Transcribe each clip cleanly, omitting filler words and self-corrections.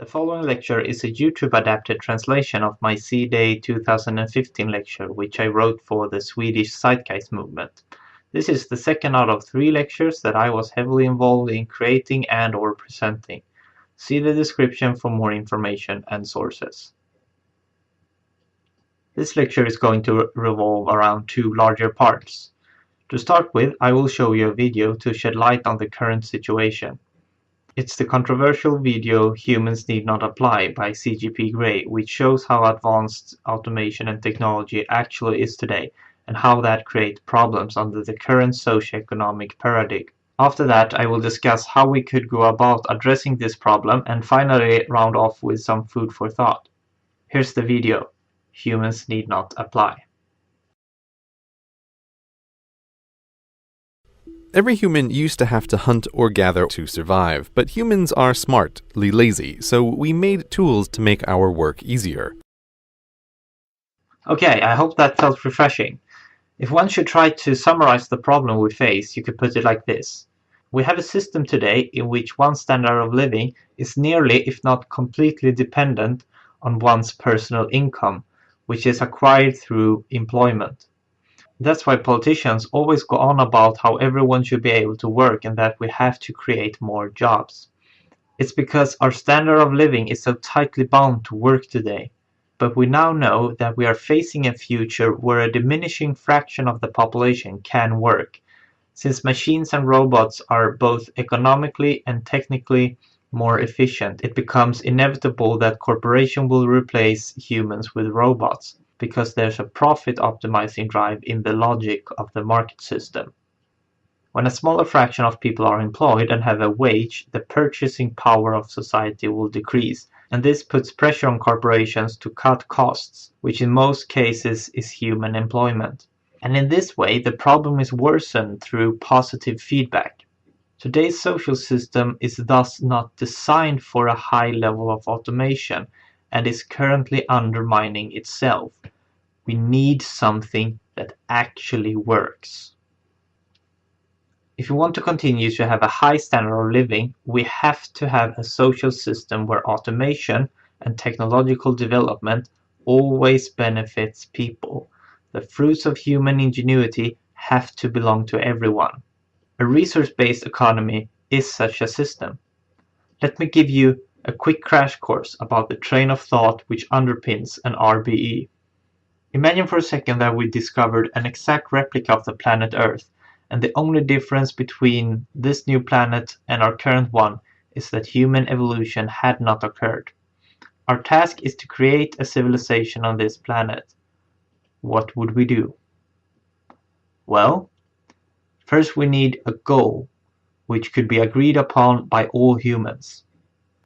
The following lecture is a YouTube-adapted translation of my C-Day 2015 lecture, which I wrote for the Swedish Zeitgeist Movement. This is the second out of 3 lectures that I was heavily involved in creating and/or presenting. See the description for more information and sources. This lecture is going to revolve around 2 larger parts. To start with, I will show you a video to shed light on the current situation. It's the controversial video "Humans Need Not Apply" by CGP Grey, which shows how advanced automation and technology actually is today, and how that creates problems under the current socio-economic paradigm. After that, I will discuss how we could go about addressing this problem, and finally round off with some food for thought. Here's the video. Humans Need Not Apply. Every human used to have to hunt or gather to survive, but humans are smartly lazy, so we made tools to make our work easier. Okay, I hope that felt refreshing. If one should try to summarize the problem we face, you could put it like this. We have a system today in which one's standard of living is nearly, if not completely, dependent on one's personal income, which is acquired through employment. That's why politicians always go on about how everyone should be able to work and that we have to create more jobs. It's because our standard of living is so tightly bound to work today. But we now know that we are facing a future where a diminishing fraction of the population can work. Since machines and robots are both economically and technically more efficient, it becomes inevitable that corporations will replace humans with robots, because there's a profit-optimizing drive in the logic of the market system. When a smaller fraction of people are employed and have a wage, the purchasing power of society will decrease, and this puts pressure on corporations to cut costs, which in most cases is human employment. And in this way, the problem is worsened through positive feedback. Today's social system is thus not designed for a high level of automation, and is currently undermining itself. We need something that actually works. If we want to continue to have a high standard of living, we have to have a social system where automation and technological development always benefits people. The fruits of human ingenuity have to belong to everyone. A resource-based economy is such a system. Let me give you a quick crash course about the train of thought which underpins an RBE. Imagine for a second that we discovered an exact replica of the planet Earth, and the only difference between this new planet and our current one is that human evolution had not occurred. Our task is to create a civilization on this planet. What would we do? Well, first we need a goal, which could be agreed upon by all humans.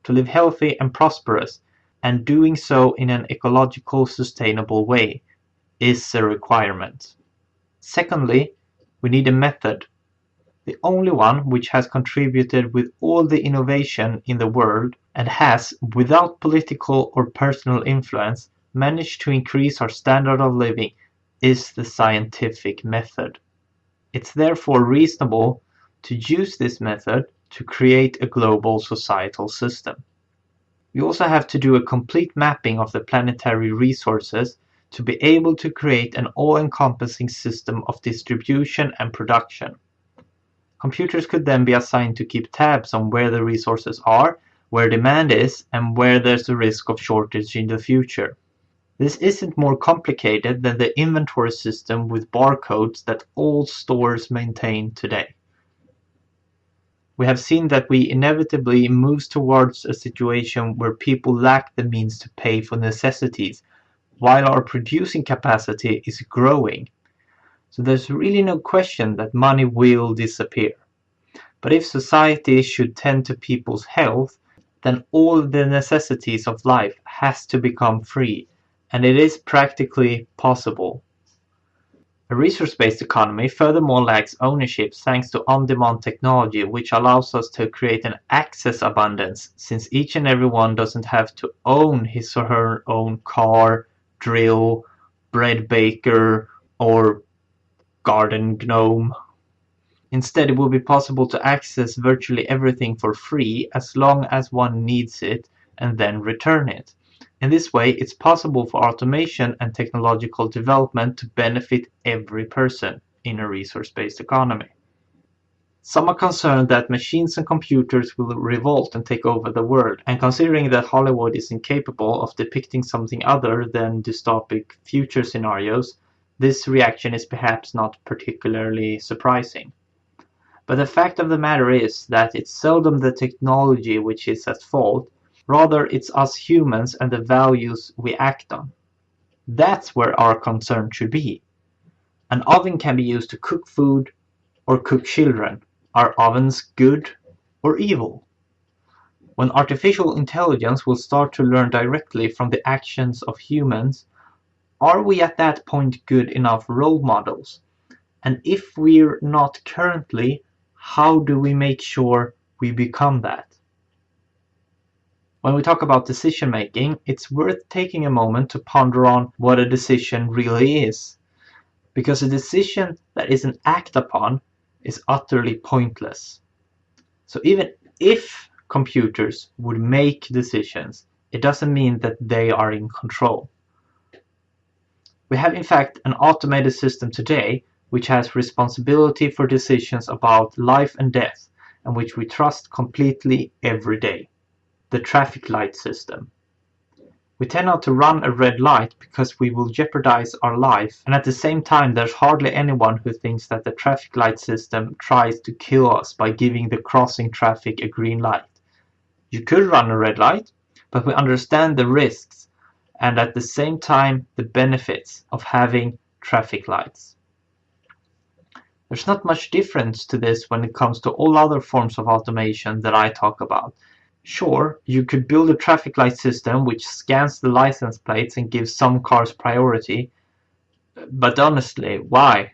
To live healthy and prosperous, and doing so in an ecological sustainable way, is a requirement. Secondly, we need a method, the only one which has contributed with all the innovation in the world and has, without political or personal influence, managed to increase our standard of living, is the scientific method. It's therefore reasonable to use this method to create a global societal system. We also have to do a complete mapping of the planetary resources to be able to create an all-encompassing system of distribution and production. Computers could then be assigned to keep tabs on where the resources are, where demand is, and where there's a risk of shortage in the future. This isn't more complicated than the inventory system with barcodes that all stores maintain today. We have seen that we inevitably move towards a situation where people lack the means to pay for necessities, while our producing capacity is growing. So there's really no question that money will disappear. But if society should tend to people's health, then all the necessities of life has to become free, and it is practically possible. A resource-based economy furthermore lacks ownership thanks to on-demand technology, which allows us to create an access abundance, since each and every one doesn't have to own his or her own car, drill, bread baker, or garden gnome. Instead, it will be possible to access virtually everything for free as long as one needs it and then return it. In this way, it's possible for automation and technological development to benefit every person in a resource-based economy. Some are concerned that machines and computers will revolt and take over the world, and considering that Hollywood is incapable of depicting something other than dystopic future scenarios, this reaction is perhaps not particularly surprising. But the fact of the matter is that it's seldom the technology which is at fault, rather it's us humans and the values we act on. That's where our concern should be. An oven can be used to cook food or cook children. Are ovens good or evil? When artificial intelligence will start to learn directly from the actions of humans, are we at that point good enough role models? And if we're not currently, how do we make sure we become that? When we talk about decision making, it's worth taking a moment to ponder on what a decision really is. Because a decision that isn't acted upon is utterly pointless. So even if computers would make decisions, it doesn't mean that they are in control. We have in fact an automated system today which has responsibility for decisions about life and death and which we trust completely every day. The traffic light system. We tend not to run a red light because we will jeopardize our life, and at the same time there's hardly anyone who thinks that the traffic light system tries to kill us by giving the crossing traffic a green light. You could run a red light, but we understand the risks and at the same time the benefits of having traffic lights. There's not much difference to this when it comes to all other forms of automation that I talk about. Sure, you could build a traffic light system which scans the license plates and gives some cars priority, but honestly, why?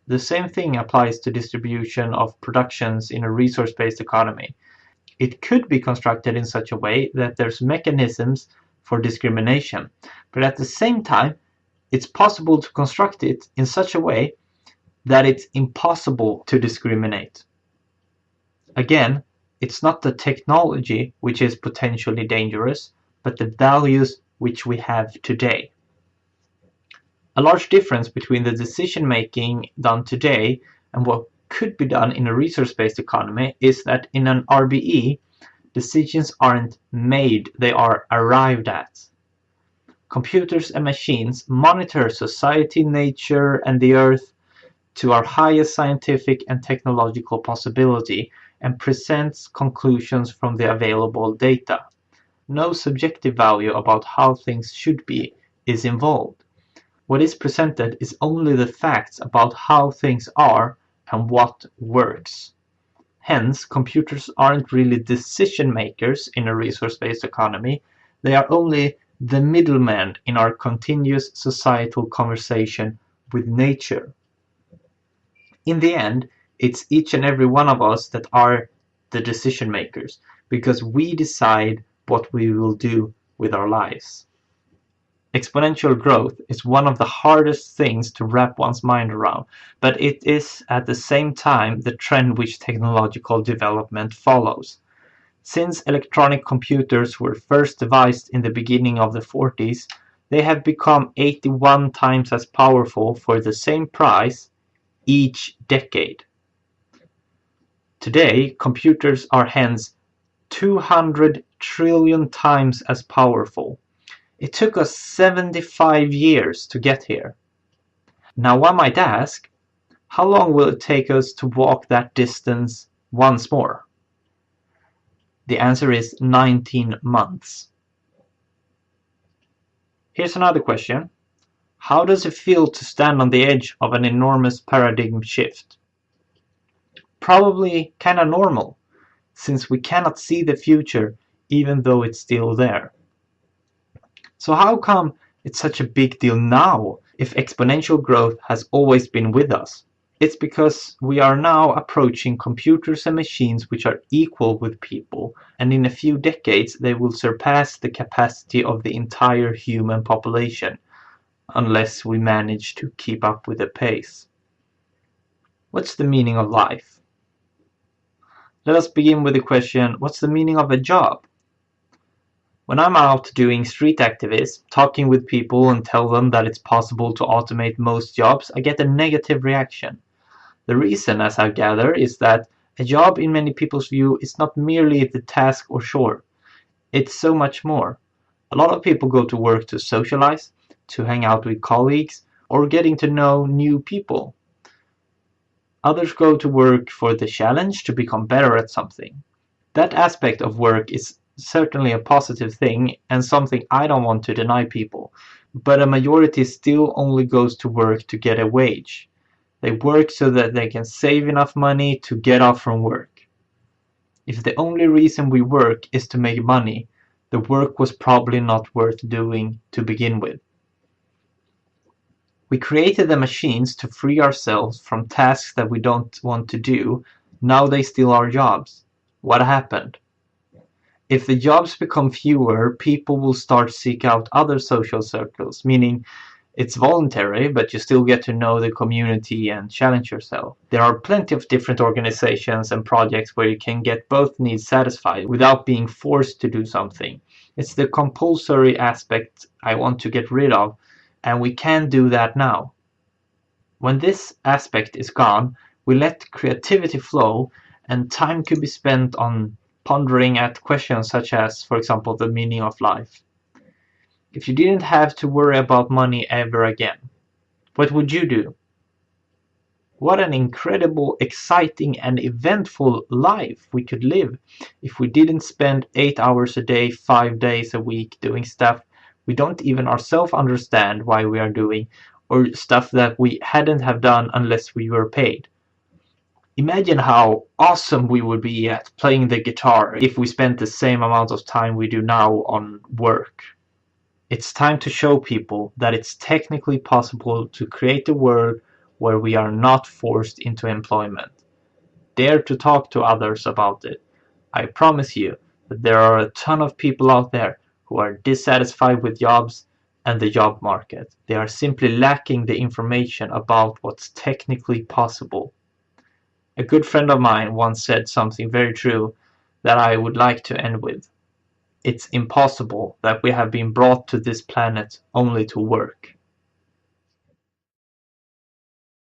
The same thing applies to distribution of productions in a resource-based economy. It could be constructed in such a way that there's mechanisms for discrimination, but at the same time, it's possible to construct it in such a way that it's impossible to discriminate. Again, it's not the technology which is potentially dangerous, but the values which we have today. A large difference between the decision-making done today and what could be done in a resource-based economy is that in an RBE, decisions aren't made, they are arrived at. Computers and machines monitor society, nature, and the earth to our highest scientific and technological possibility and presents conclusions from the available data. No subjective value about how things should be is involved. What is presented is only the facts about how things are and what works. Hence, computers aren't really decision makers in a resource-based economy, they are only the middleman in our continuous societal conversation with nature. In the end, it's each and every one of us that are the decision makers, because we decide what we will do with our lives. Exponential growth is one of the hardest things to wrap one's mind around, but it is at the same time the trend which technological development follows. Since electronic computers were first devised in the beginning of the 40s, they have become 81 times as powerful for the same price each decade. Today, computers are hence 200 trillion times as powerful. It took us 75 years to get here. Now one might ask, how long will it take us to walk that distance once more? The answer is 19 months. Here's another question. How does it feel to stand on the edge of an enormous paradigm shift? Probably kinda normal, since we cannot see the future even though it's still there. So how come it's such a big deal now if exponential growth has always been with us? It's because we are now approaching computers and machines which are equal with people, and in a few decades they will surpass the capacity of the entire human population, unless we manage to keep up with the pace. What's the meaning of life? Let us begin with the question, what's the meaning of a job? When I'm out doing street activism, talking with people and tell them that it's possible to automate most jobs, I get a negative reaction. The reason, as I gather, is that a job in many people's view is not merely the task or chore. It's so much more. A lot of people go to work to socialize, to hang out with colleagues, or getting to know new people. Others go to work for the challenge to become better at something. That aspect of work is certainly a positive thing and something I don't want to deny people, but a majority still only goes to work to get a wage. They work so that they can save enough money to get off from work. If the only reason we work is to make money, the work was probably not worth doing to begin with. We created the machines to free ourselves from tasks that we don't want to do. Now they steal our jobs. What happened? If the jobs become fewer, people will start seek out other social circles, meaning it's voluntary, but you still get to know the community and challenge yourself. There are plenty of different organizations and projects where you can get both needs satisfied without being forced to do something. It's the compulsory aspect I want to get rid of, and we can do that now. When this aspect is gone, we let creativity flow, and time could be spent on pondering at questions such as, for example, the meaning of life. If you didn't have to worry about money ever again, what would you do? What an incredible, exciting, and eventful life we could live if we didn't spend 8 hours a day, 5 days a week doing stuff we don't even ourselves understand why we are doing, or stuff that we hadn't have done unless we were paid. Imagine how awesome we would be at playing the guitar if we spent the same amount of time we do now on work. It's time to show people that it's technically possible to create a world where we are not forced into employment. Dare to talk to others about it. I promise you that there are a ton of people out there who are dissatisfied with jobs and the job market. They are simply lacking the information about what's technically possible. A good friend of mine once said something very true that I would like to end with. It's impossible that we have been brought to this planet only to work.